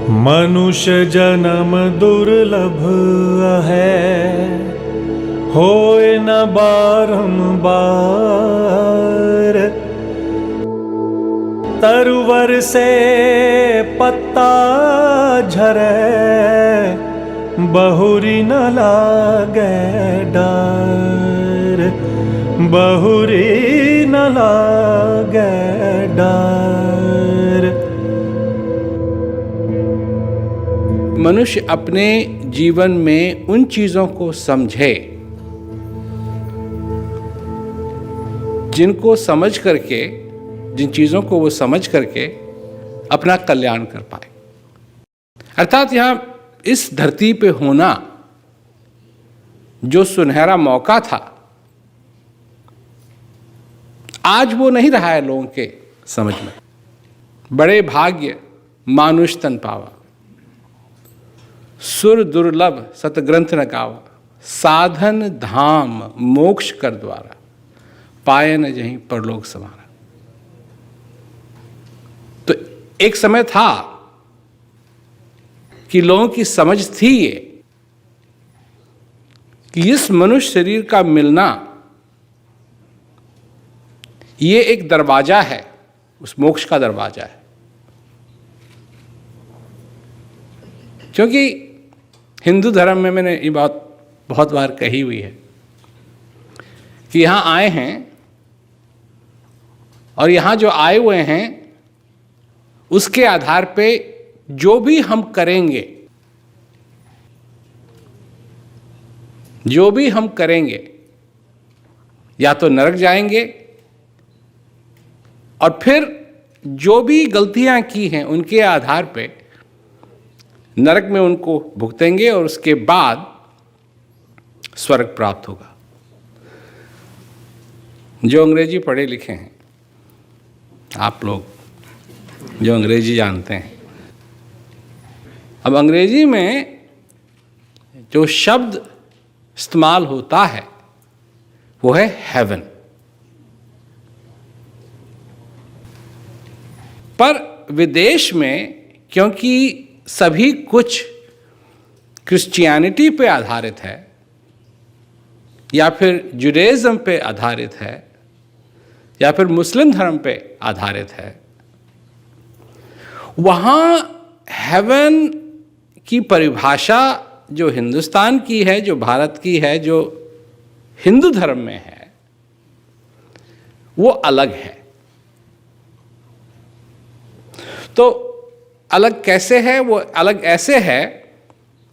मनुष्य जन्म दुर्लभ है, होए न बारंबार। तरुवर से पत्ता झरे, बहुरी न लागे डार, बहुरी न लागे डार। मनुष्य अपने जीवन में उन चीजों को समझे जिन चीजों को वो समझ करके अपना कल्याण कर पाए। अर्थात यहां इस धरती पे होना जो सुनहरा मौका था, आज वो नहीं रहा है लोगों के समझ में। बड़े भाग्य मानुष तन पावा, सुर दुर्लभ सतग्रंथ न गावा। साधन धाम मोक्ष कर द्वारा, पाए न जहीं परलोक समारा। तो एक समय था कि लोगों की समझ थी ये कि इस मनुष्य शरीर का मिलना ये एक दरवाजा है, उस मोक्ष का दरवाजा है। क्योंकि हिंदू धर्म में मैंने ये बात बहुत बार कही हुई है कि यहाँ आए हैं और यहाँ जो आए हुए हैं उसके आधार पे जो भी हम करेंगे या तो नरक जाएंगे, और फिर जो भी गलतियां की हैं उनके आधार पे नरक में उनको भुगतेंगे और उसके बाद स्वर्ग प्राप्त होगा। जो अंग्रेजी पढ़े लिखे हैं, आप लोग जो अंग्रेजी जानते हैं, अब अंग्रेजी में जो शब्द इस्तेमाल होता है वो है हेवन। पर विदेश में क्योंकि सभी कुछ क्रिश्चियनिटी पे आधारित है या फिर जुडाइज्म पे आधारित है या फिर मुस्लिम धर्म पे आधारित है, वहाँ हेवन की परिभाषा जो हिंदुस्तान की है, जो भारत की है, जो हिंदू धर्म में है, वो अलग है। तो अलग कैसे है? वो अलग ऐसे है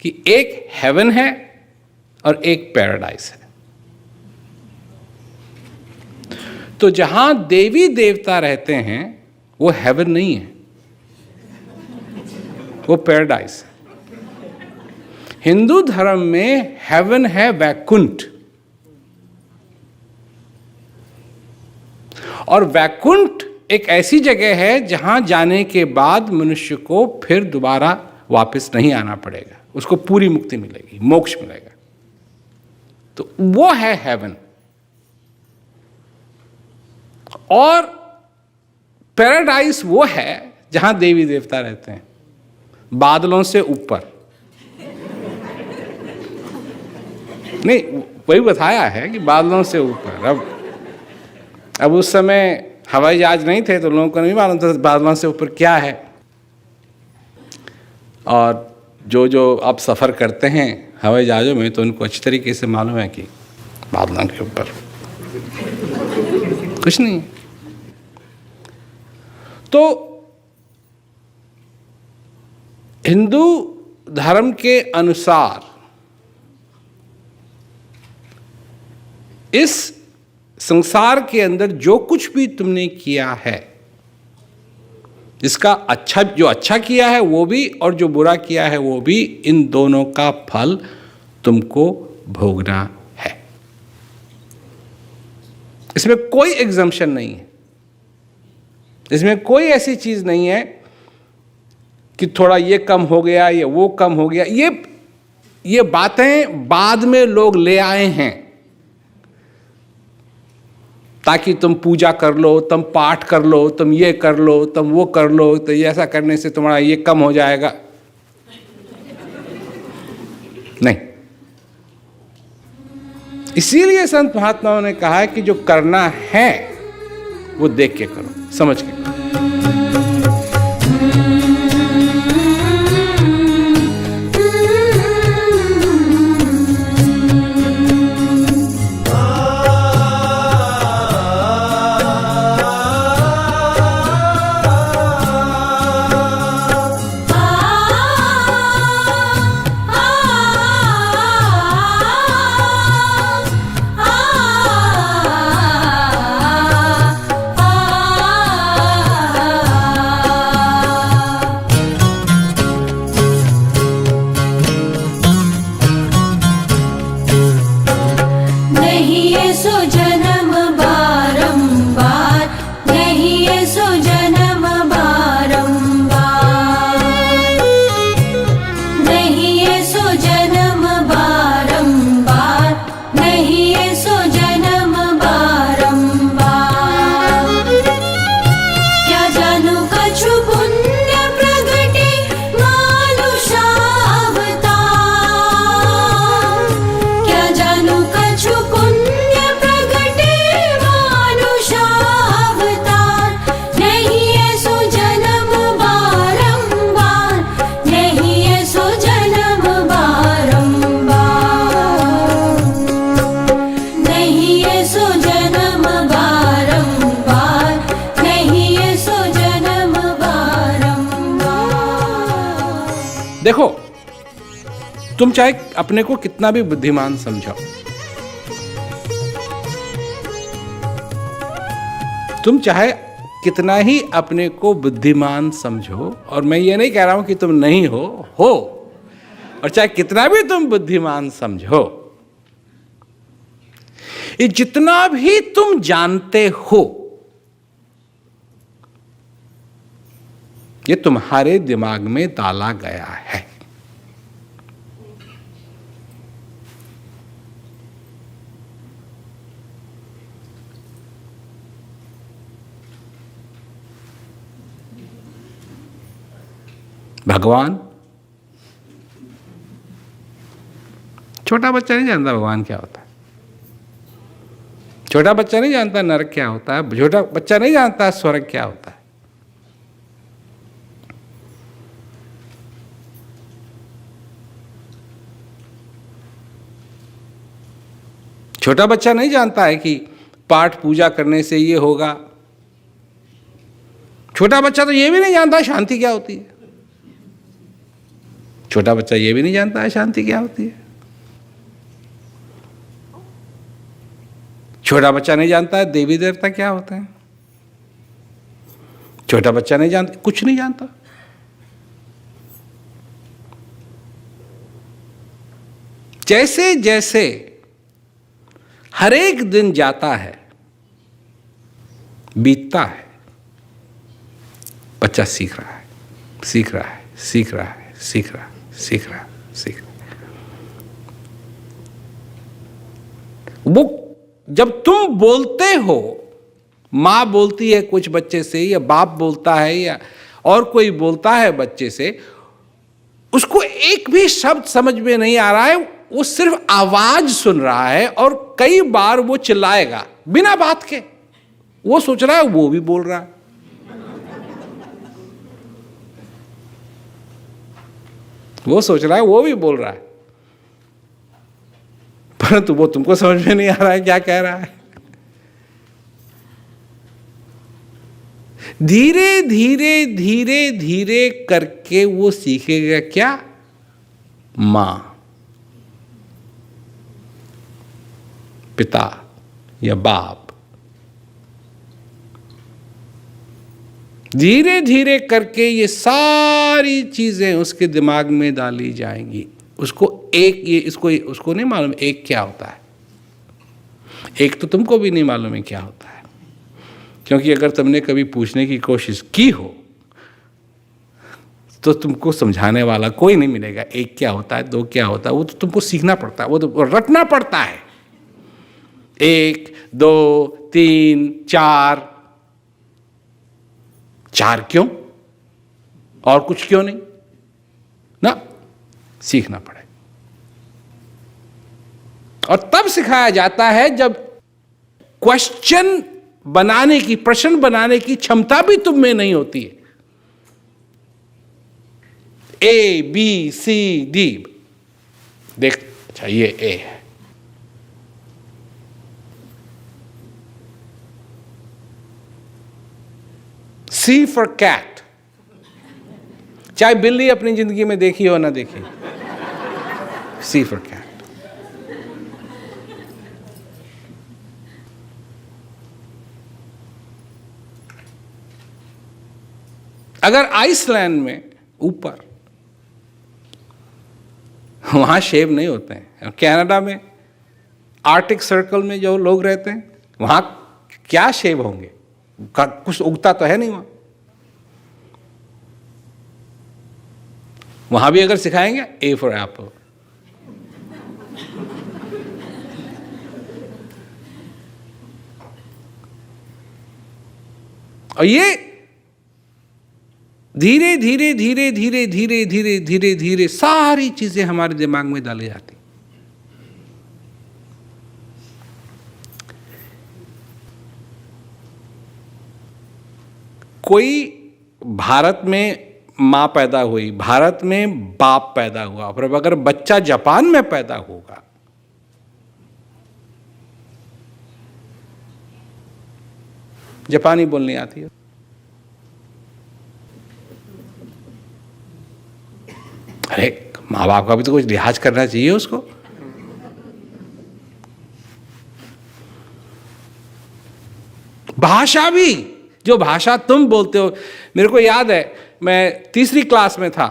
कि एक हेवन है और एक पैराडाइज है। तो जहां देवी देवता रहते हैं वो हेवन नहीं है, वो पैराडाइज है। हिंदू धर्म में हेवन है वैकुंठ, और वैकुंठ एक ऐसी जगह है जहां जाने के बाद मनुष्य को फिर दोबारा वापस नहीं आना पड़ेगा, उसको पूरी मुक्ति मिलेगी, मोक्ष मिलेगा। तो वो है हेवन। और पैराडाइज वो है जहां देवी देवता रहते हैं, बादलों से ऊपर। नहीं, वही बताया है कि बादलों से ऊपर। अब उस समय हवाई जहाज नहीं थे तो लोगों को नहीं मालूम था बादलों से ऊपर क्या है। और जो आप सफ़र करते हैं हवाई जहाज़ों में तो उनको अच्छी तरीके से मालूम है कि बादलों के ऊपर कुछ नहीं है। तो हिंदू धर्म के अनुसार इस संसार के अंदर जो कुछ भी तुमने किया है, इसका जो अच्छा किया है वो भी और जो बुरा किया है वो भी, इन दोनों का फल तुमको भोगना है। इसमें कोई एग्जम्पशन नहीं है, इसमें कोई ऐसी चीज नहीं है कि थोड़ा ये कम हो गया या वो कम हो गया। ये बातें बाद में लोग ले आए हैं ताकि तुम पूजा कर लो, तुम पाठ कर लो, तुम ये कर लो, तुम वो कर लो, तो ये ऐसा करने से तुम्हारा ये कम हो जाएगा। नहीं। इसीलिए संत महात्माओं ने कहा है कि जो करना है वो देख के करो, समझ के करो। देखो, तुम चाहे अपने को कितना भी बुद्धिमान समझाओ, तुम चाहे कितना ही अपने को बुद्धिमान समझो, और मैं ये नहीं कह रहा हूं कि तुम नहीं हो, और चाहे कितना भी तुम बुद्धिमान समझो, ये जितना भी तुम जानते हो ये तुम्हारे दिमाग में डाला गया है। भगवान, छोटा बच्चा नहीं जानता भगवान क्या होता है, छोटा बच्चा नहीं जानता नरक क्या होता है, छोटा बच्चा नहीं जानता स्वर्ग क्या होता है। छोटा बच्चा नहीं जानता है कि पाठ पूजा करने से ये होगा। छोटा बच्चा तो ये भी नहीं जानता शांति क्या होती है। छोटा बच्चा ये भी नहीं जानता है शांति क्या होती है। छोटा बच्चा नहीं जानता है देवी देवता क्या होते हैं। छोटा बच्चा नहीं जानता, कुछ नहीं जानता। जैसे जैसे हर एक दिन जाता है, बीतता है, बच्चा सीख रहा है, सीख रहा है, सीख रहा है, सीख रहा है, सीख रहा है, सीख रहा है। वो जब तुम बोलते हो, माँ बोलती है कुछ बच्चे से, या बाप बोलता है, या और कोई बोलता है बच्चे से, उसको एक भी शब्द समझ में नहीं आ रहा है, वो सिर्फ आवाज सुन रहा है, और कई बार वो चिल्लाएगा बिना बात के। वो सोच रहा है वो भी बोल रहा है। वो सोच रहा है वो भी बोल रहा है, परंतु वो तुमको समझ में नहीं आ रहा है क्या कह रहा है। धीरे धीरे धीरे धीरे करके वो सीखेगा क्या? मां, पिता या बाप। धीरे धीरे करके ये सारी चीजें उसके दिमाग में डाली जाएंगी। उसको एक ये उसको नहीं मालूम एक क्या होता है। एक तो तुमको भी नहीं मालूम है क्या होता है, क्योंकि अगर तुमने कभी पूछने की कोशिश की हो तो तुमको समझाने वाला कोई नहीं मिलेगा। एक क्या होता है, दो क्या होता है, वो तो तुमको सीखना पड़ता है, वो तो रटना पड़ता है। 1 2 3 4 क्यों और कुछ क्यों नहीं ना, सीखना पड़ेगा। और तब सिखाया जाता है जब क्वेश्चन बनाने की, प्रश्न बनाने की क्षमता भी तुम में नहीं होती है। ए बी सी डी, देख, अच्छा ये ए है, सी फॉर कैट, चाहे बिल्ली अपनी जिंदगी में देखी हो ना देखी, सी फॉर कैट। अगर आइसलैंड में ऊपर, वहां शेव नहीं होते हैं, कनाडा में आर्टिक सर्कल में जो लोग रहते हैं वहां क्या शेव होंगे, कुछ उगता तो है नहीं वहां। वहां भी अगर सिखाएंगे ए फॉर एप्पल, और ये धीरे धीरे धीरे धीरे धीरे धीरे धीरे धीरे सारी चीजें हमारे दिमाग में डाली जाती। कोई भारत में मां पैदा हुई, भारत में बाप पैदा हुआ, पर अगर बच्चा जापान में पैदा होगा, जापानी बोलनी आती है, अरे माँ बाप का भी तो कुछ लिहाज करना चाहिए उसको। भाषा भी, जो भाषा तुम बोलते हो, मेरे को याद है मैं तीसरी क्लास में था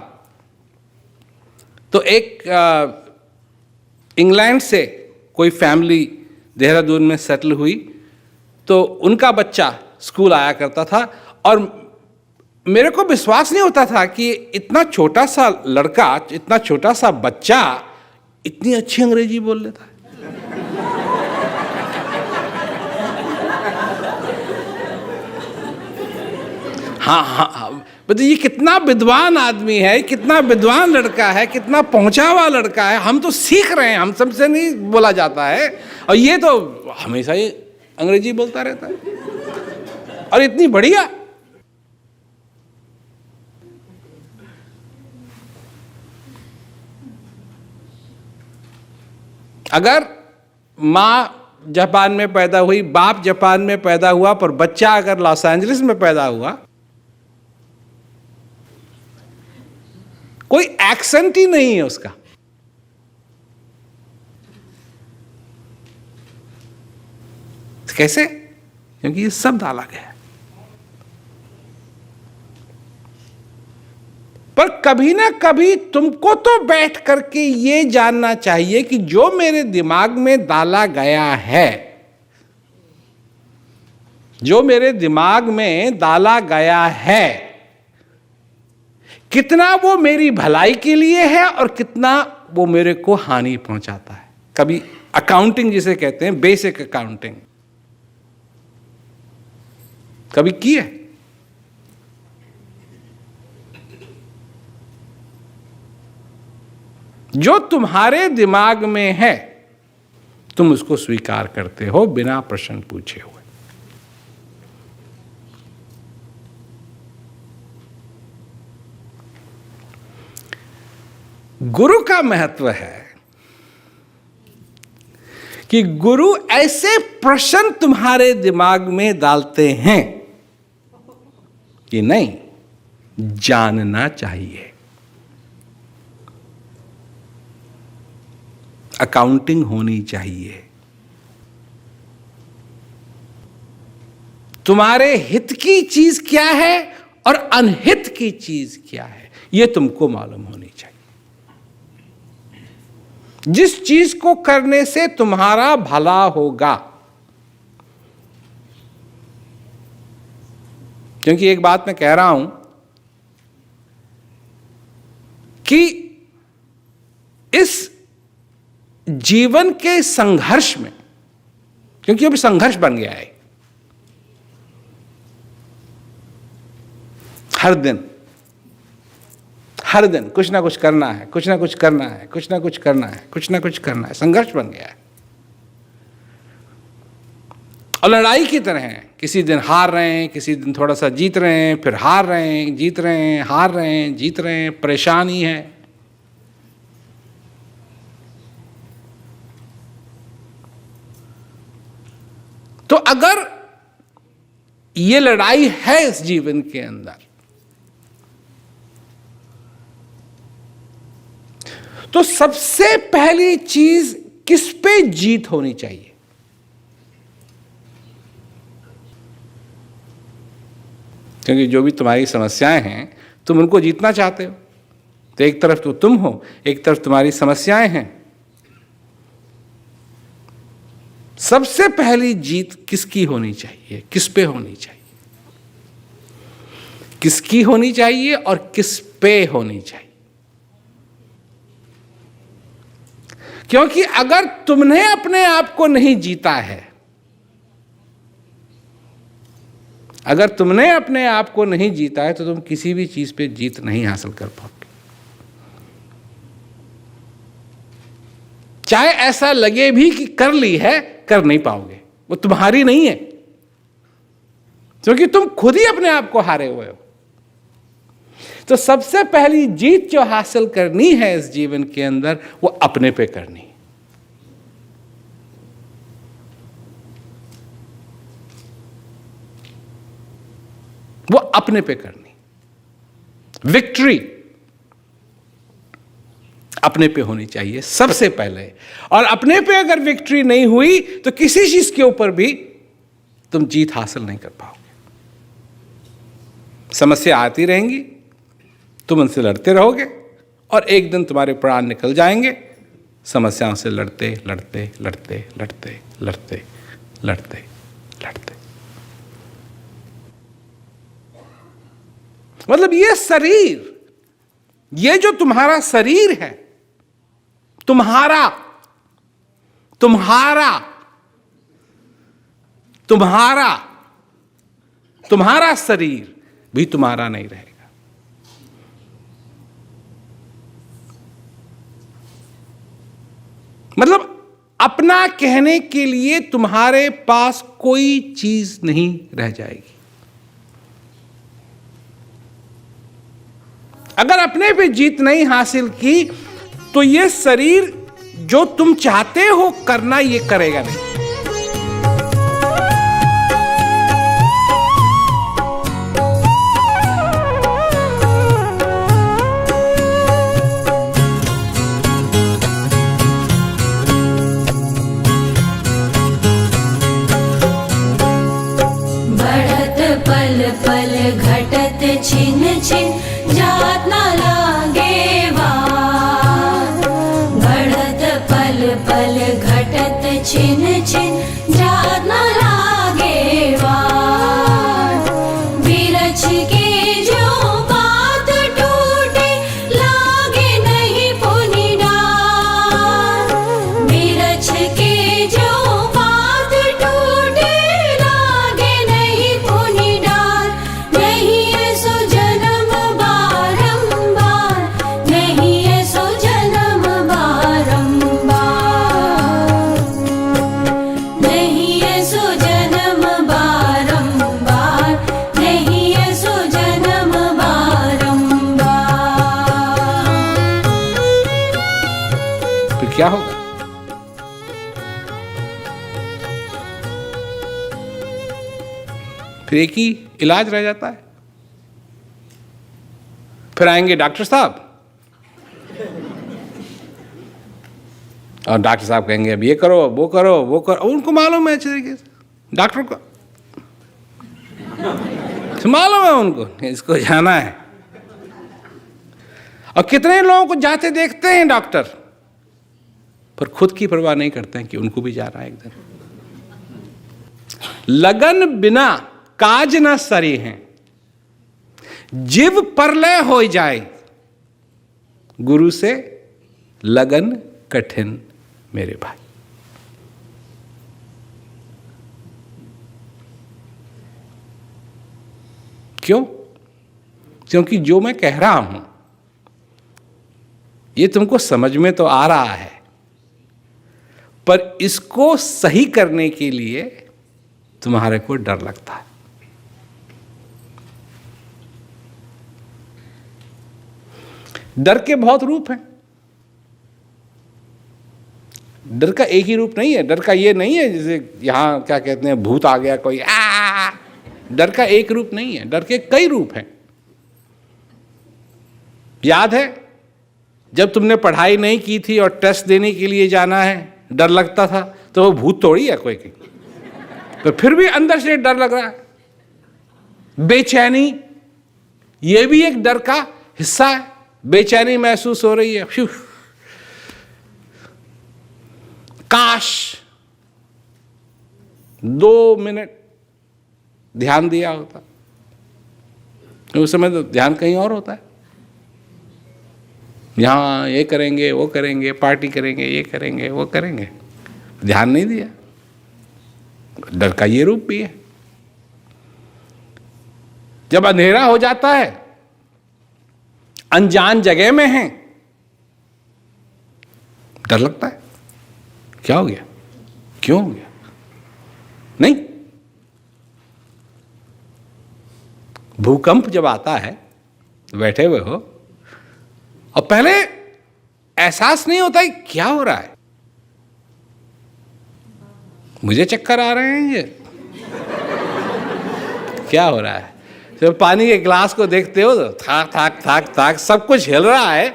तो एक इंग्लैंड से कोई फैमिली देहरादून में सेटल हुई, तो उनका बच्चा स्कूल आया करता था और मेरे को विश्वास नहीं होता था कि इतना छोटा सा लड़का, इतना छोटा सा बच्चा इतनी अच्छी अंग्रेजी बोल लेता है। हाँ, मतलब ये कितना विद्वान आदमी है, कितना विद्वान लड़का है, कितना पहुंचा हुआ लड़का है। हम तो सीख रहे हैं, हम सबसे नहीं बोला जाता है, और ये तो हमेशा ही अंग्रेजी बोलता रहता है, और इतनी बढ़िया। अगर माँ जापान में पैदा हुई, बाप जापान में पैदा हुआ, पर बच्चा अगर लॉस एंजलिस में पैदा हुआ, कोई एक्सेंट ही नहीं है उसका। कैसे? क्योंकि ये शब्द अलग है। पर कभी ना कभी तुमको तो बैठ करके ये जानना चाहिए कि जो मेरे दिमाग में डाला गया है, जो मेरे दिमाग में डाला गया है, कितना वो मेरी भलाई के लिए है और कितना वो मेरे को हानि पहुंचाता है। कभी अकाउंटिंग जिसे कहते हैं, बेसिक अकाउंटिंग कभी की है? जो तुम्हारे दिमाग में है तुम उसको स्वीकार करते हो बिना प्रश्न पूछे हुए। गुरु का महत्व है कि गुरु ऐसे प्रश्न तुम्हारे दिमाग में डालते हैं कि नहीं, जानना चाहिए। अकाउंटिंग होनी चाहिए, तुम्हारे हित की चीज क्या है और अनहित की चीज क्या है, यह तुमको मालूम होनी चाहिए। जिस चीज को करने से तुम्हारा भला होगा, क्योंकि एक बात मैं कह रहा हूं कि इस जीवन के संघर्ष में, क्योंकि अब संघर्ष बन गया है, हर दिन कुछ ना कुछ करना है, कुछ ना कुछ करना है, कुछ ना कुछ करना है, कुछ ना कुछ करना है, संघर्ष बन गया है। और लड़ाई की तरह है, किसी दिन हार रहे हैं, किसी दिन थोड़ा सा जीत रहे हैं, फिर हार रहे हैं, जीत रहे हैं, हार रहे हैं, जीत रहे हैं, परेशानी है। तो अगर ये लड़ाई है इस जीवन के अंदर, तो सबसे पहली चीज किस पे जीत होनी चाहिए? क्योंकि जो भी तुम्हारी समस्याएं हैं, तुम उनको जीतना चाहते हो। तो एक तरफ तो तुम हो, एक तरफ तुम्हारी समस्याएं हैं। सबसे पहली जीत किसकी होनी चाहिए? किस पे होनी चाहिए? किसकी होनी चाहिए और किस पे होनी चाहिए? क्योंकि अगर तुमने अपने आप को नहीं जीता है, अगर तुमने अपने आप को नहीं जीता है, तो तुम किसी भी चीज पे जीत नहीं हासिल कर पाओगे। चाहे ऐसा लगे भी कि कर ली है, कर नहीं पाओगे। वो तुम्हारी नहीं है, क्योंकि तुम खुद ही अपने आप को हारे हुए हो। तो सबसे पहली जीत जो हासिल करनी है इस जीवन के अंदर, वो अपने पे करनी है। वो अपने पे करनी। विक्ट्री अपने पे होनी चाहिए सबसे पहले। और अपने पे अगर विक्ट्री नहीं हुई, तो किसी चीज के ऊपर भी तुम जीत हासिल नहीं कर पाओगे। समस्या आती रहेंगी, तुम उनसे लड़ते रहोगे, और एक दिन तुम्हारे प्राण निकल जाएंगे समस्याओं से लड़ते लड़ते लड़ते लड़ते लड़ते लड़ते लड़ते। मतलब ये शरीर, ये जो तुम्हारा शरीर है, तुम्हारा तुम्हारा तुम्हारा तुम्हारा शरीर भी तुम्हारा नहीं रहेगा। मतलब अपना कहने के लिए तुम्हारे पास कोई चीज नहीं रह जाएगी। अगर अपने पे जीत नहीं हासिल की, तो ये शरीर जो तुम चाहते हो करना, ये करेगा नहीं। बढ़त पल पल घटत छिन छिन, जात न लागे वार। बढ़त पल पल घटत छिन छिन, जात न लागे वार। बिरछ के जो बात टूटे, लागे नहीं पुनि डार। बिरछ के जो बात टूटे, लागे नहीं पुनि डार। नहीं ऐसो जन्म बारंबार, नहीं ऐसो जन्म बारंबार, नहीं ऐसो जन्म बारंबार, नहीं ऐसो जन्म बारंबार। फिर क्या होगा? फिर एक ही इलाज रह जाता है। फिर आएंगे डॉक्टर साहब, और डॉक्टर साहब कहेंगे अब ये करो, वो करो, वो करो। उनको मालूम है अच्छे तरीके से, डॉक्टर को मालूम है, उनको इसको जाना है। और कितने लोगों को जाते देखते हैं डॉक्टर, पर खुद की परवाह नहीं करते हैं कि उनको भी जाना है एक दिन। लगन बिना काज न सरी हैं, जीव परलय हो जाए, गुरु से लगन कठिन मेरे भाई। क्यों? क्योंकि जो मैं कह रहा हूं, ये तुमको समझ में तो आ रहा है, पर इसको सही करने के लिए तुम्हारे को डर लगता है। डर के बहुत रूप हैं। डर का एक ही रूप नहीं है। डर का ये नहीं है जैसे यहाँ क्या कहते हैं भूत आ गया कोई आ। डर का एक रूप नहीं है, डर के कई रूप हैं। याद है जब तुमने पढ़ाई नहीं की थी और टेस्ट देने के लिए जाना है, डर लगता था, तो वो भूत थोड़ी है कोई की, तो फिर भी अंदर से डर लग रहा है। बेचैनी, ये भी एक डर का हिस्सा है। बेचैनी महसूस हो रही है, काश 2 मिनट ध्यान दिया होता। उस समय तो ध्यान कहीं और होता है, यहाँ ये करेंगे वो करेंगे, पार्टी करेंगे, ये करेंगे वो करेंगे, ध्यान नहीं दिया। डर का ये रूप भी है। जब अंधेरा हो जाता है, अनजान जगह में हैं, डर लगता है। क्या हो गया, क्यों हो गया? नहीं, भूकंप जब आता है, बैठे हुए हो और पहले एहसास नहीं होता है क्या हो रहा है, मुझे चक्कर आ रहे हैं, ये क्या हो रहा है। जब पानी के गिलास को देखते हो तो थाक थाक थाक थाक सब कुछ हिल रहा है,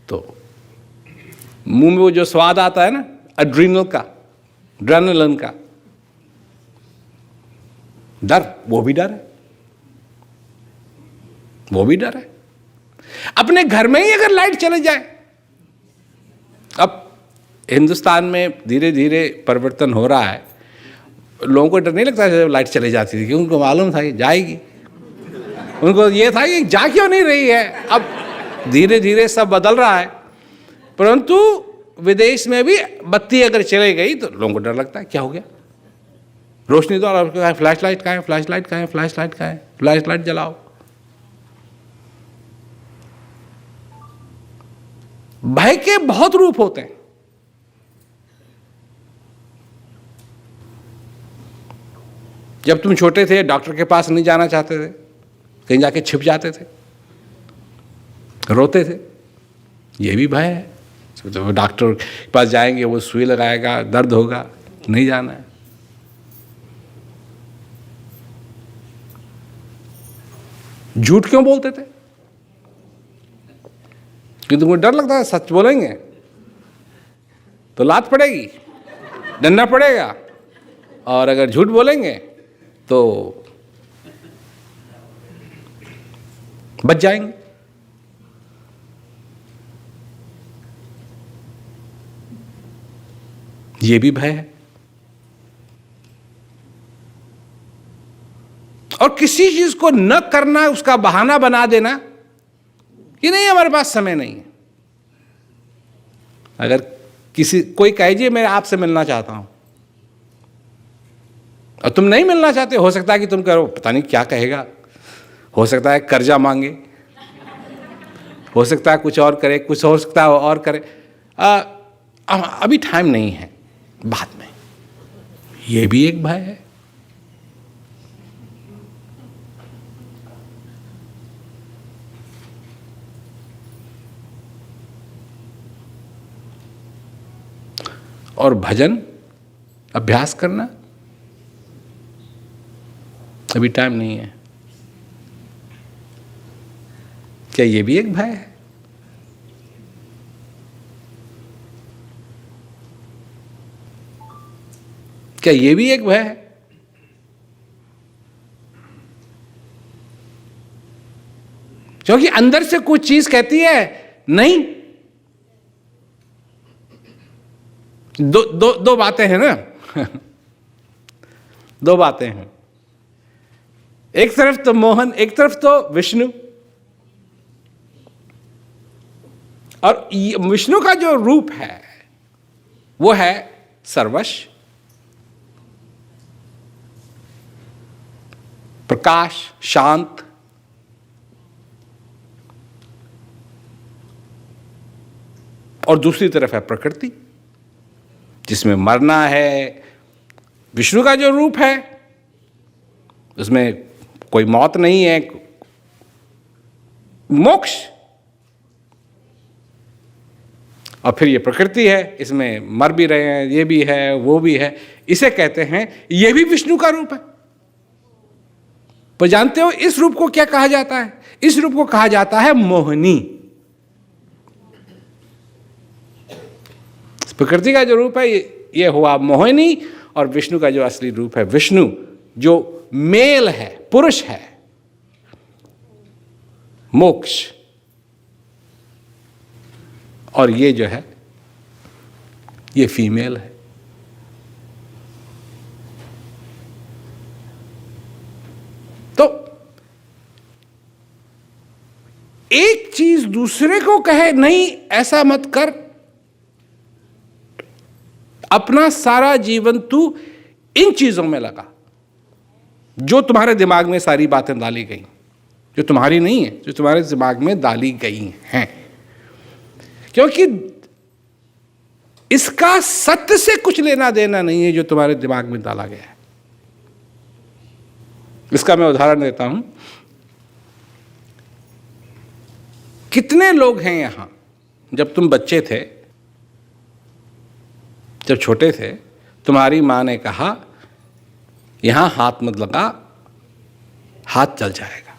तो मुंह में वो जो स्वाद आता है ना, एड्रेनलिन का डर, वो भी डर है, वो भी डर है। अपने घर में ही अगर लाइट चले जाए, अब हिंदुस्तान में धीरे धीरे परिवर्तन हो रहा है, लोगों को डर नहीं लगता जब लाइट चले जाती थी, क्योंकि उनको मालूम था कि जाएगी। उनको ये था कि जा क्यों नहीं रही है। अब धीरे धीरे सब बदल रहा है, परंतु विदेश में भी बत्ती अगर चले गई तो लोगों को डर लगता है, क्या हो गया, रोशनी तो और फ्लैश लाइट कहाँ है, फ्लैश लाइट कहाँ है, फ्लैश लाइट कहाँ है, फ्लैश लाइट जलाओ। भय के बहुत रूप होते हैं। जब तुम छोटे थे, डॉक्टर के पास नहीं जाना चाहते थे, कहीं जाके छिप जाते थे, रोते थे, ये भी भय है। तो डॉक्टर के पास जाएंगे, वो सुई लगाएगा, दर्द होगा, नहीं जाना है। झूठ क्यों बोलते थे? क्योंकि तुमको डर लगता है सच बोलेंगे तो लात पड़ेगी, डंडा पड़ेगा, और अगर झूठ बोलेंगे तो बच जाएंगे। ये भी भय है। और किसी चीज को न करना, उसका बहाना बना देना कि नहीं हमारे पास समय नहीं है। अगर कोई कहे मैं आपसे मिलना चाहता हूं और तुम नहीं मिलना चाहते, हो सकता है कि तुम करो, पता नहीं क्या कहेगा, हो सकता है कर्जा मांगे, हो सकता है कुछ और करे, कुछ हो सकता है और करे, अभी टाइम नहीं है, बाद में। ये भी एक भय है। और भजन अभ्यास करना, अभी टाइम नहीं है, क्या ये भी एक भय है? क्या ये भी एक भय है? क्योंकि अंदर से कुछ चीज कहती है नहीं। दो बातें हैं ना दो बातें हैं, एक तरफ तो मोहन, एक तरफ तो विष्णु। और विष्णु का जो रूप है वो है सर्वश, प्रकाश, शांत। और दूसरी तरफ है प्रकृति, जिसमें मरना है, विष्णु का जो रूप है उसमें कोई मौत नहीं है, मोक्ष। और फिर ये प्रकृति है, इसमें मर भी रहे हैं, ये भी है, वो भी है, इसे कहते हैं, ये भी विष्णु का रूप है। पर जानते हो इस रूप को क्या कहा जाता है? इस रूप को कहा जाता है मोहिनी। प्रकृति का जो रूप है ये हुआ मोहिनी, और विष्णु का जो असली रूप है विष्णु, जो मेल है, पुरुष है, मोक्ष। और ये जो है ये फीमेल है। तो एक चीज दूसरे को कहे नहीं ऐसा मत कर, अपना सारा जीवन तू इन चीजों में लगा जो तुम्हारे दिमाग में सारी बातें डाली गई, जो तुम्हारी नहीं है, जो तुम्हारे दिमाग में डाली गई हैं, क्योंकि इसका सत्य से कुछ लेना देना नहीं है जो तुम्हारे दिमाग में डाला गया है। इसका मैं उदाहरण देता हूं। कितने लोग हैं यहां, जब तुम बच्चे थे, जब छोटे थे, तुम्हारी मां ने कहा यहां हाथ मत लगा, हाथ जल जाएगा।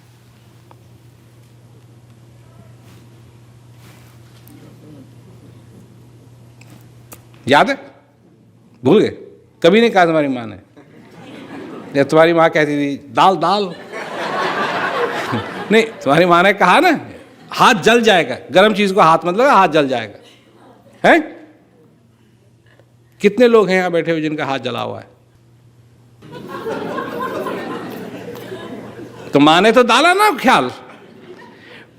याद है? भूल गए? कभी नहीं कहा तुम्हारी मां ने? या तुम्हारी मां कहती थी दाल दाल? नहीं, तुम्हारी मां ने कहा ना हाथ जल जाएगा, गर्म चीज को हाथ मत लगा, हाथ जल जाएगा। है? कितने लोग हैं यहां बैठे हुए जिनका हाथ जला हुआ है? तो मां ने तो डाला ना ख्याल,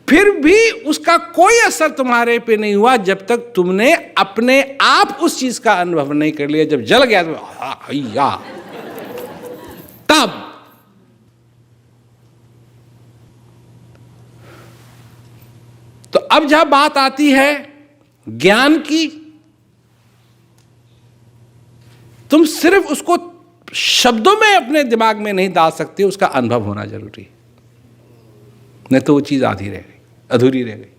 फिर भी उसका कोई असर तुम्हारे पे नहीं हुआ जब तक तुमने अपने आप उस चीज का अनुभव नहीं कर लिया। जब जल गया तो भैया, तब तो अब जहां बात आती है ज्ञान की, तुम सिर्फ उसको शब्दों में अपने दिमाग में नहीं डाल सकते, उसका अनुभव होना जरूरी है, नहीं तो वो चीज आधी रह गई, अधूरी रह गई।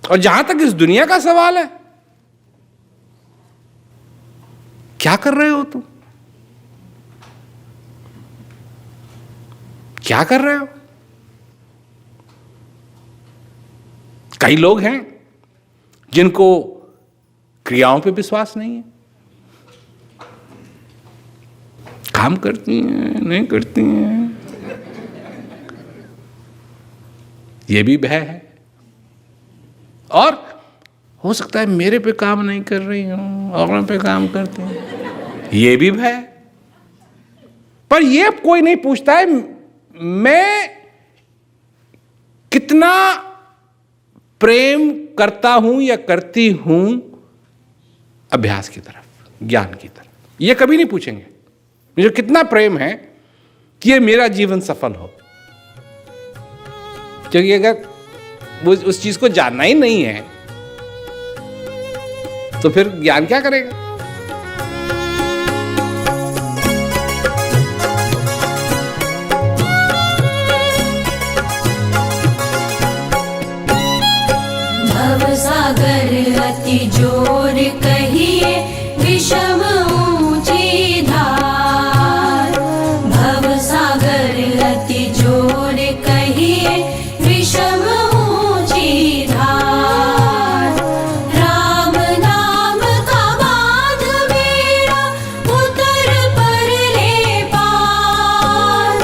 और जहां तक इस दुनिया का सवाल है, क्या कर रहे हो तुम? क्या कर रहे हो? कई लोग हैं जिनको क्रियाओं पे विश्वास नहीं है, काम करती हैं नहीं करती हैं, ये भी भय है। और हो सकता है मेरे पे काम नहीं कर रही हूं, औरों पे काम करते हैं, ये भी भय। पर ये कोई नहीं पूछता है मैं कितना प्रेम करता हूं या करती हूं अभ्यास की तरफ, ज्ञान की तरफ। ये कभी नहीं पूछेंगे मुझे कितना प्रेम है कि ये मेरा जीवन सफल हो, क्योंकि अगर वो उस चीज को जानना ही नहीं है तो फिर ज्ञान क्या करेगा? भवसागर अति जोर कहिए, विषम ऊंची धार। भवसागर अति जोर कहिए, विषम ऊंची धार। राम नाम का बांध बेड़ा, उतर पर ले पार।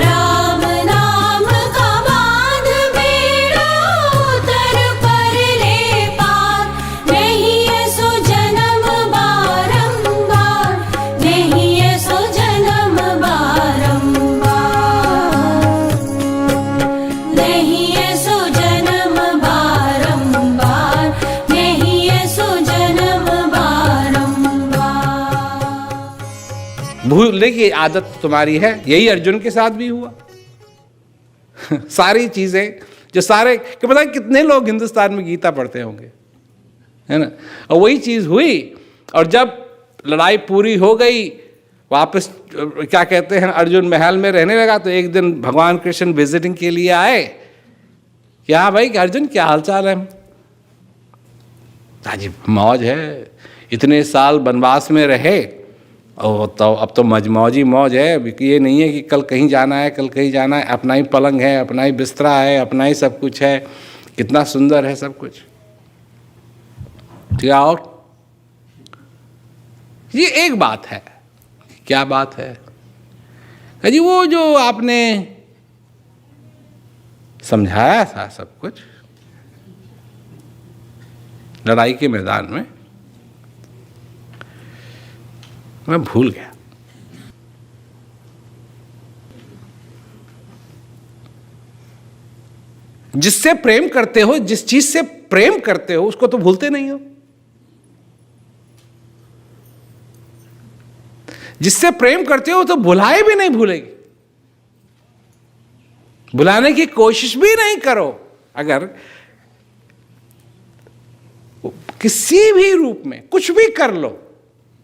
राम नाम का बांध बेड़ा, उतर पर ले पार। नहीं है सो जन्म बारंबार, नहीं है सो जन्म बारंबार, नहीं है सो जन्म बारंबार, नहीं है सो जन्म बारंबार। भूलने की आदत तुम्हारी है, यही अर्जुन के साथ भी हुआ। सारी चीजें जो सारे कि पता है कितने लोग हिंदुस्तान में गीता पढ़ते होंगे? है ना। और वही चीज़ हुई, और जब लड़ाई पूरी हो गई, वापस क्या कहते हैं अर्जुन महल में रहने लगा, तो एक दिन भगवान कृष्ण विजिटिंग के लिए आए। क्या भाई अर्जुन क्या हालचाल है? जी मौज है, इतने साल वनवास में रहे और तो अब तो मौज है। ये नहीं है कि कल कहीं जाना है, कल कहीं जाना है, अपना ही पलंग है, अपना ही बिस्तरा है, अपना ही सब कुछ है, कितना सुंदर है सब कुछ। ठीक है, और ये एक बात है। क्या बात है? जी वो जो आपने समझाया था सब कुछ लड़ाई के मैदान में, मैं भूल गया। जिससे प्रेम करते हो, जिस चीज से प्रेम करते हो, उसको तो भूलते नहीं हो। जिससे प्रेम करते हो तो भुलाए भी नहीं भूलेगी, भुलाने की कोशिश भी नहीं करो। अगर किसी भी रूप में कुछ भी कर लो,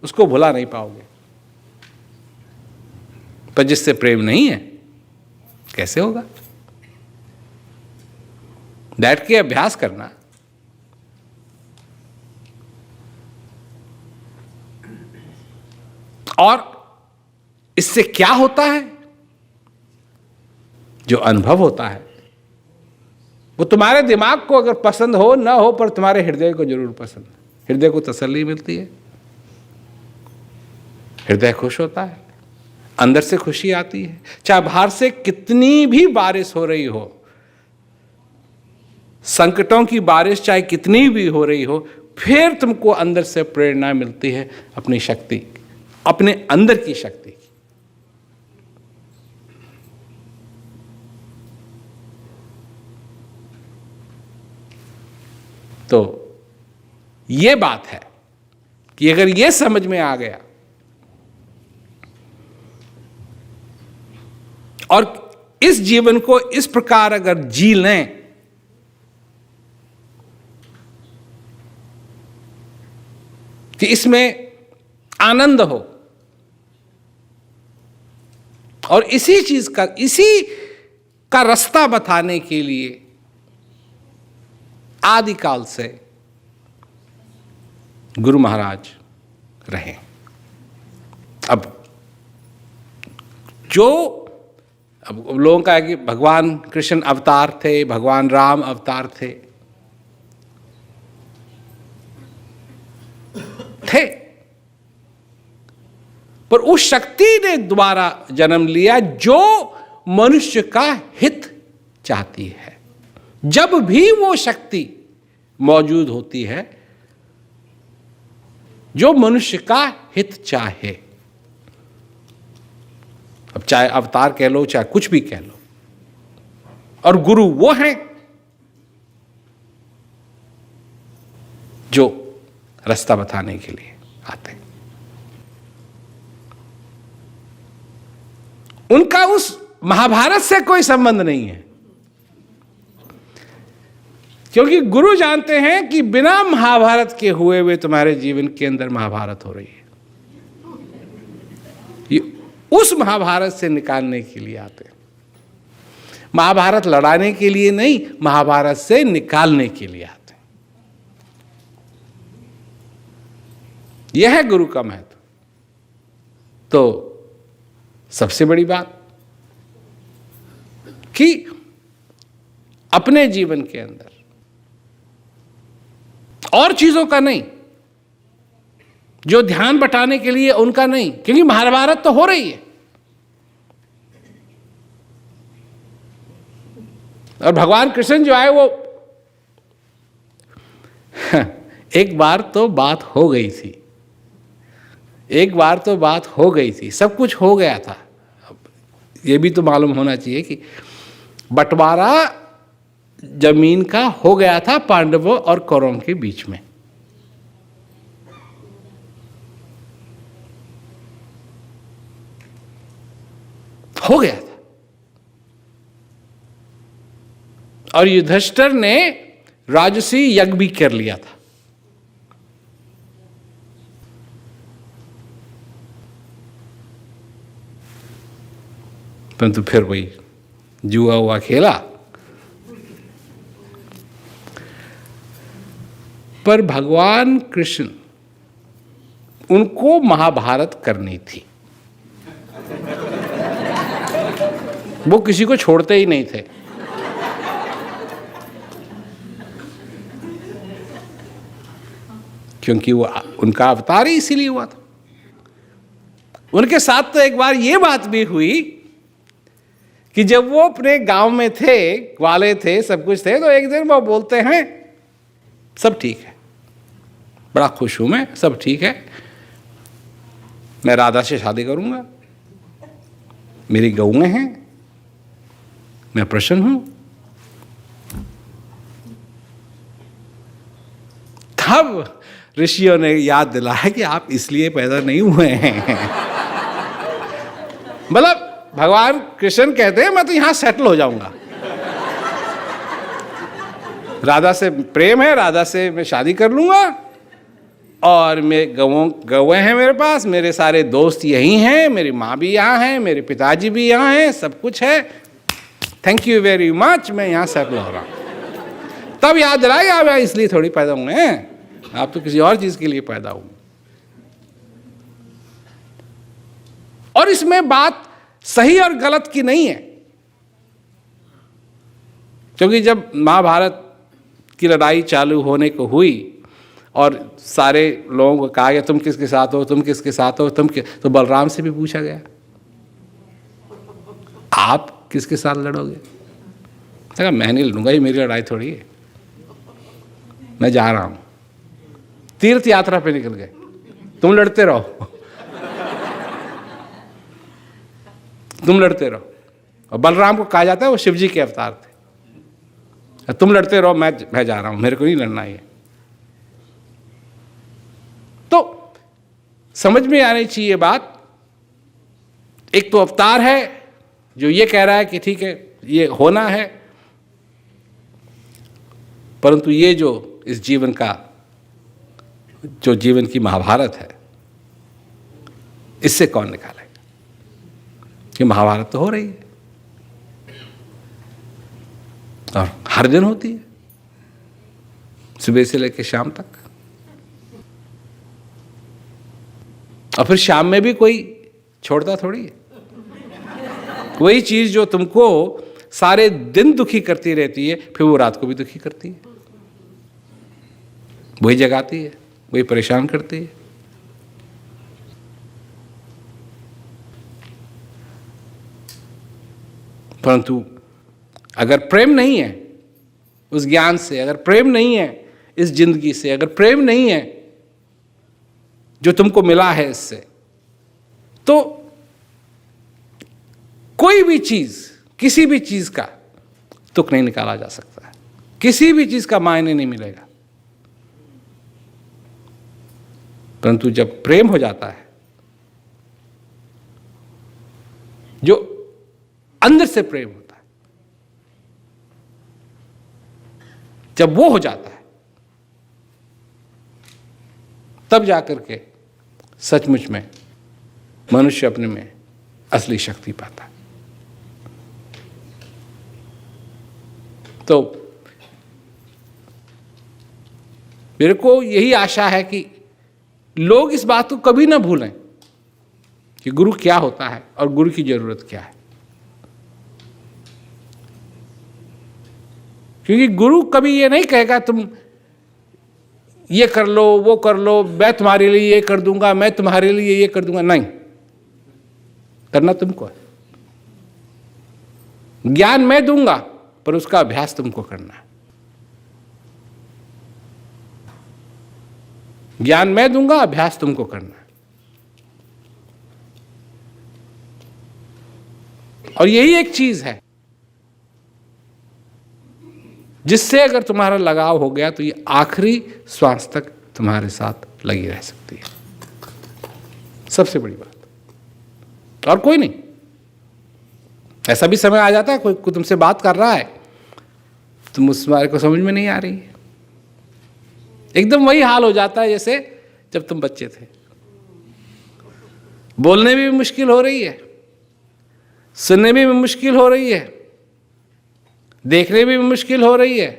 उसको भुला नहीं पाओगे। पर जिससे प्रेम नहीं है, कैसे होगा? बैठ के अभ्यास करना। और इससे क्या होता है? जो अनुभव होता है वो तुम्हारे दिमाग को अगर पसंद हो ना हो, पर तुम्हारे हृदय को जरूर पसंद है। हृदय को तसल्ली मिलती है, हृदय खुश होता है, अंदर से खुशी आती है। चाहे बाहर से कितनी भी बारिश हो रही हो, संकटों की बारिश चाहे कितनी भी हो रही हो, फिर तुमको अंदर से प्रेरणा मिलती है अपनी शक्ति, अपने अंदर की शक्ति। तो ये बात है कि अगर ये समझ में आ गया और इस जीवन को इस प्रकार अगर जी लें कि इसमें आनंद हो, और इसी का रास्ता बताने के लिए आदिकाल से गुरु महाराज रहे। अब लोगों का है कि भगवान कृष्ण अवतार थे, भगवान राम अवतार थे, पर उस शक्ति ने दोबारा जन्म लिया जो मनुष्य का हित चाहती है। जब भी वो शक्ति मौजूद होती है जो मनुष्य का हित चाहे, अब चाहे अवतार कह लो, चाहे कुछ भी कह लो, और गुरु वो हैं जो रास्ता बताने के लिए आते हैं। उनका उस महाभारत से कोई संबंध नहीं है, क्योंकि गुरु जानते हैं कि बिना महाभारत के हुए हुए तुम्हारे जीवन के अंदर महाभारत हो रही है। ये उस महाभारत से निकालने के लिए आते हैं। महाभारत लड़ाने के लिए नहीं, महाभारत से निकालने के लिए आते हैं। यह है गुरु का महत्व। तो सबसे बड़ी बात कि अपने जीवन के अंदर और चीजों का नहीं, जो ध्यान बटाने के लिए उनका नहीं, क्योंकि महाभारत तो हो रही है। और भगवान कृष्ण जो आए वो एक बार तो बात हो गई थी, एक बार तो बात हो गई थी, सब कुछ हो गया था। ये भी तो मालूम होना चाहिए कि बंटवारा जमीन का हो गया था पांडवों और कौरवों के बीच में। हो गया था, और युधिष्ठिर ने राजसी यज्ञ भी कर लिया था। परंतु फिर वही जुआ हुआ खेला। पर भगवान कृष्ण, उनको महाभारत करनी थी, वो किसी को छोड़ते ही नहीं थे। क्योंकि वो उनका अवतार ही इसीलिए हुआ था। उनके साथ तो एक बार ये बात भी हुई कि जब वो अपने गांव में थे, वाले थे, सब कुछ थे, तो एक दिन वो बोलते हैं सब ठीक है, बड़ा खुश हूं मैं, सब ठीक है, मैं राधा से शादी करूंगा, मेरी गौएं हैं, मैं प्रसन्न हूं। तब ऋषियों ने याद दिलाया कि आप इसलिए पैदा नहीं हुए हैं। मतलब भगवान कृष्ण कहते हैं मैं तो यहां सेटल हो जाऊंगा, राधा से प्रेम है, राधा से मैं शादी कर लूंगा, और मैं गौएं हैं मेरे पास, मेरे सारे दोस्त यहीं हैं, मेरी माँ भी यहाँ है, मेरे पिताजी भी यहाँ हैं, सब कुछ है, थैंक यू वेरी मच, मैं यहाँ सेटल हो रहा हूँ। तब याद दिलाए आप यहाँ इसलिए थोड़ी पैदा हुए हैं, आप तो किसी और चीज के लिए पैदा हुए। और इसमें बात सही और गलत की नहीं है, क्योंकि जब महाभारत की लड़ाई चालू होने को हुई और सारे लोगों को कहा गया तुम किसके साथ हो, तुम किसके साथ हो, तो बलराम से भी पूछा गया आप किसके साथ लड़ोगे? कहा मैं नहीं लड़ूंगा, ये मेरी लड़ाई थोड़ी है, मैं जा रहा हूं, तीर्थ यात्रा पे निकल गए, तुम लड़ते रहो, तुम लड़ते रहो। और बलराम को कहा जाता है वो शिव जी के अवतार थे, तुम लड़ते रहो, मैं जा रहा हूं, मेरे को नहीं लड़ना है। तो समझ में आनी चाहिए बात, एक तो अवतार है जो ये कह रहा है कि ठीक है ये होना है, परंतु ये जो इस जीवन का, जो जीवन की महाभारत है, इससे कौन निकालेगा? कि महाभारत तो हो रही है और हर दिन होती है, सुबह से लेकर शाम तक, और फिर शाम में भी कोई छोड़ता थोड़ी है। वही चीज जो तुमको सारे दिन दुखी करती रहती है, फिर वो रात को भी दुखी करती है, वही जगाती है, वही परेशान करती है। परंतु अगर प्रेम नहीं है उस ज्ञान से, अगर प्रेम नहीं है इस जिंदगी से, अगर प्रेम नहीं है जो तुमको मिला है इससे, तो कोई भी चीज, किसी भी चीज का तुक नहीं निकाला जा सकता है, किसी भी चीज का मायने नहीं मिलेगा। परंतु जब प्रेम हो जाता है, जो अंदर से प्रेम होता है, जब वो हो जाता है, तब जाकर के सचमुच में मनुष्य अपने में असली शक्ति पाता है। तो मेरे को यही आशा है कि लोग इस बात को कभी ना भूलें कि गुरु क्या होता है और गुरु की जरूरत क्या है। क्योंकि गुरु कभी ये नहीं कहेगा तुम ये कर लो, वो कर लो, मैं तुम्हारे लिए ये कर दूंगा, मैं तुम्हारे लिए ये कर दूंगा, नहीं, करना तुमको है। ज्ञान मैं दूंगा पर उसका अभ्यास तुमको करना है। ज्ञान मैं दूंगा, अभ्यास तुमको करना है। और यही एक चीज है जिससे अगर तुम्हारा लगाव हो गया तो ये आखिरी श्वास तक तुम्हारे साथ लगी रह सकती है। सबसे बड़ी बात और कोई नहीं। ऐसा भी समय आ जाता है कोई तुमसे बात कर रहा है, तुम उस बारे को समझ में नहीं आ रही है, एकदम वही हाल हो जाता है जैसे जब तुम बच्चे थे। बोलने में भी मुश्किल हो रही है, सुनने में भी मुश्किल हो रही है, देखने में भी मुश्किल हो रही है,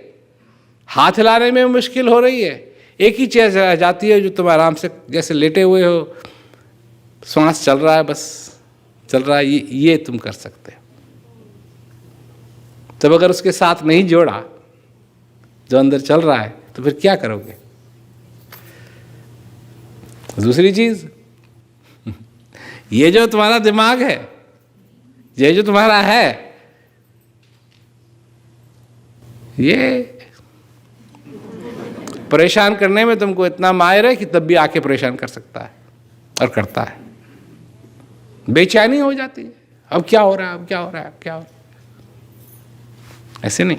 हाथ हिलाने में भी मुश्किल हो रही है। एक ही चीज़ रह जाती है जो तुम आराम से जैसे लेटे हुए हो, श्वास चल रहा है, बस चल रहा है, ये तुम कर सकते हो। तब अगर उसके साथ नहीं जोड़ा जो अंदर चल रहा है तो फिर क्या करोगे? दूसरी चीज, ये जो तुम्हारा दिमाग है, ये जो तुम्हारा है, ये परेशान करने में तुमको इतना माहिर है कि तब भी आके परेशान कर सकता है और करता है। बेचैनी हो जाती है, अब क्या हो रहा है, अब क्या हो रहा है, अब क्या हो रहा है। ऐसे नहीं,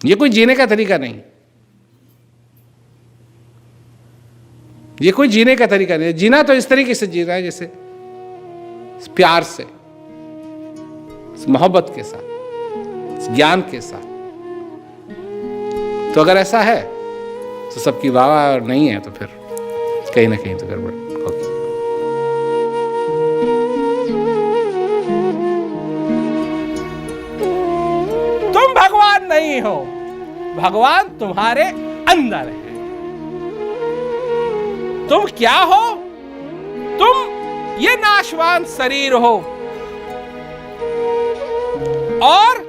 ये कोई जीने का तरीका नहीं, ये कोई जीने का तरीका नहीं। जीना तो इस तरीके से जीना है जैसे प्यार से, मोहब्बत के साथ, ज्ञान के साथ। तो अगर ऐसा है तो सबकी वाह और नहीं है तो फिर कहीं ना कहीं तो गड़बड़ होगी। तुम भगवान नहीं हो, भगवान तुम्हारे अंदर है। तुम क्या हो? तुम ये नाशवान शरीर हो, और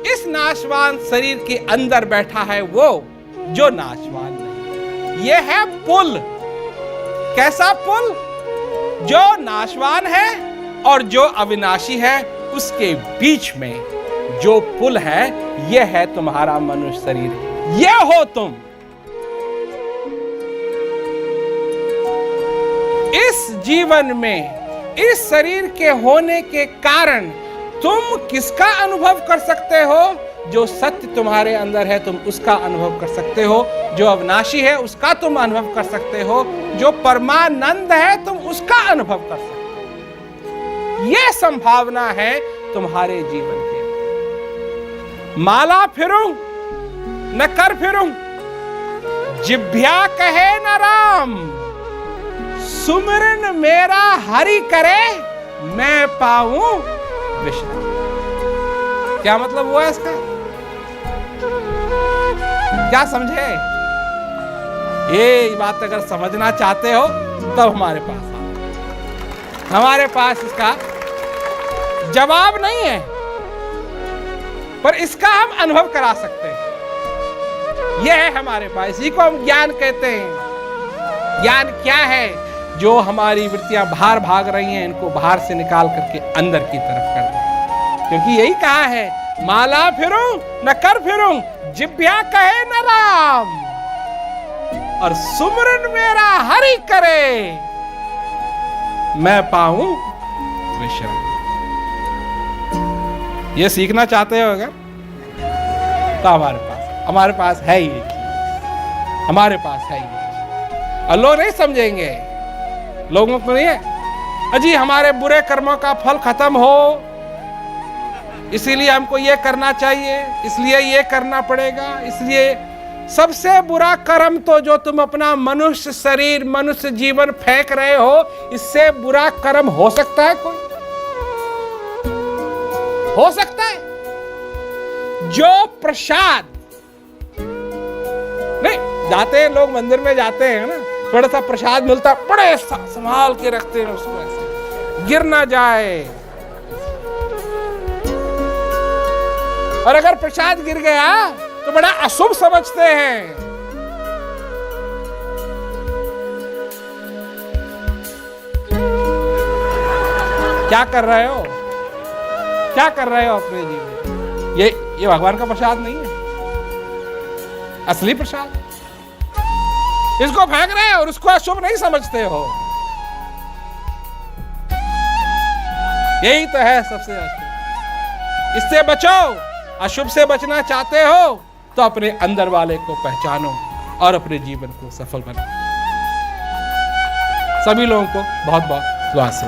इस नाशवान शरीर के अंदर बैठा है वो जो नाशवान नहीं। ये है पुल। कैसा पुल? जो नाशवान है और जो अविनाशी है, उसके बीच में जो पुल है, यह है तुम्हारा मनुष्य शरीर। ये हो तुम। इस जीवन में इस शरीर के होने के कारण तुम किसका अनुभव कर सकते हो? जो सत्य तुम्हारे अंदर है तुम उसका अनुभव कर सकते हो, जो अविनाशी है उसका तुम अनुभव कर सकते हो, जो परमानंद है तुम उसका अनुभव कर सकते हो। यह संभावना है तुम्हारे जीवन की। माला फिरूं न कर फिरूं, जिभ्या कहे न राम, सुमिरन मेरा हरि करे, मैं पाऊं विश्राम। क्या मतलब हुआ इसका? क्या समझे? ये बात अगर समझना चाहते हो तब हमारे पास आओ। हमारे पास इसका जवाब नहीं है, पर इसका हम अनुभव करा सकते हैं। यह है हमारे पास, इसी को हम ज्ञान कहते हैं। ज्ञान क्या है? जो हमारी वृत्तियां बाहर भाग रही हैं, इनको बाहर से निकाल करके अंदर की तरफ कर दे। क्योंकि यही कहा है, माला फिरूं न कर फिरूं, जिभ्या कहे न राम, और सुमरन मेरा हरि करे, मैं पाऊं विश्राम। ये सीखना चाहते हो अगर, तो हमारे पास है ये चीज, हमारे पास है ये। और लोग नहीं समझेंगे, लोगों को नहीं है अजी हमारे बुरे कर्मों का फल खत्म हो, इसीलिए हमको ये करना चाहिए, इसलिए ये करना पड़ेगा। इसलिए सबसे बुरा कर्म तो जो तुम अपना मनुष्य शरीर, मनुष्य जीवन फेंक रहे हो, इससे बुरा कर्म हो सकता है कोई? हो सकता है? जो प्रसाद नहीं, जाते हैं लोग मंदिर में, जाते हैं ना, थोड़ा सा प्रसाद मिलता, बड़े संभाल के रखते हैं उसको, ऐसे गिर ना जाए। और अगर प्रसाद गिर गया तो बड़ा अशुभ समझते हैं। क्या कर रहे हो? क्या कर रहे हो अपने जीवन? ये भगवान का प्रसाद नहीं है, असली प्रसाद। इसको फेंक रहे हो और उसको अशुभ नहीं समझते हो। यही तो है सबसे अशुभ। इससे बचो। अशुभ से बचना चाहते हो तो अपने अंदर वाले को पहचानो और अपने जीवन को सफल बनाओ। सभी लोगों को बहुत बहुत दुआ से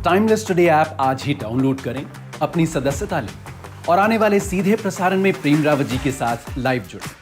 टाइमलेस टुडे ऐप आज ही डाउनलोड करें, अपनी सदस्यता लें और आने वाले सीधे प्रसारण में प्रेम रावत जी के साथ लाइव जुड़ें।